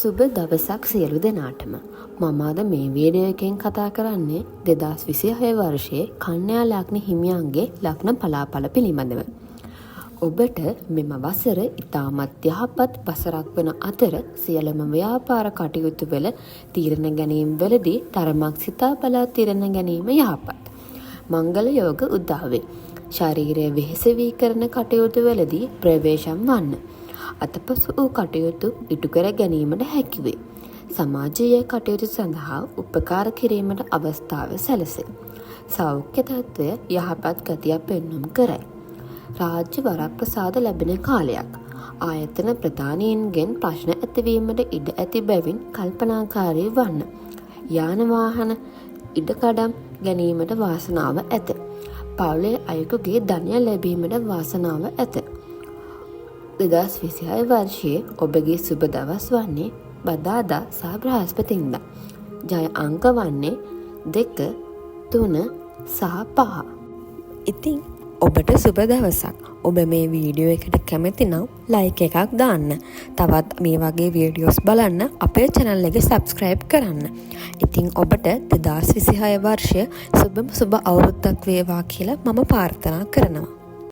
සුබ දවසක් සියලු දෙනාටම. මම අද මේ වීඩියෝ එකෙන් කතා කරන්නේ 2026 වර්ෂයේ කන්‍යා ලග්න හිමියන්ගේ ලග්න පලාඵල පිළිබඳව. ඔබට මෙම වසර ඉතාමත් යහපත් වසරක් වන අතර සියලුම ව්‍යාපාර කටයුතු වල තීරණ ගැනීම වලදී තරමක් සිතා බලා තීරණ ගැනීම යහපත්. මංගල යෝග උදා වේ. ශාරීරික වෙහෙස වී කරන කටයුතු වලදී ප්‍රවේශම් වන්න. අතපසු වූ කටයුතු ඉටු කර ගැනීමට හැකිවේ. සමාජීය කටයුතු සඳහා උපකාර කිරීමට අවස්ථාව සැලසේ. සෞඛ්‍ය තත්ත්වය යහපත් ගතියක් පෙන්නුම් කරයි. රාජ්‍ය වරප්‍රසාද ලැබෙන කාලයක්. ආයතන ප්‍රධානීන්ගෙන් ප්‍රශ්න ඇතිවීමට ඉඩ ඇති බැවින් කල්පනාකාරී වන්න. යාන වාහන ඉඩකඩම් ගැනීමට වාසනාව ඇත. පවුලේ අයෙකුගේ ධනය ලැබීමට වාසනාව ඇත. 2026 වර්ෂයේ ඔබගේ සුබ දවස් වන්නේ බදාදා සහ බ්‍රහස්පතින්දා. ජය අංක වන්නේ 2, 3 සහ 5. ඉතින් ඔබට සුබ දවසක්. ඔබ මේ වීඩියෝ එකට කැමති නම් ලයික් එකක් දාන්න. තවත් මේ වගේ වීඩියෝස් බලන්න අපේ channel එක subscribe කරන්න. ඉතින් ඔබට 2026 වර්ෂය සුබ අවුරුද්දක් වේවා කියලා මම ප්‍රාර්ථනා කරනවා.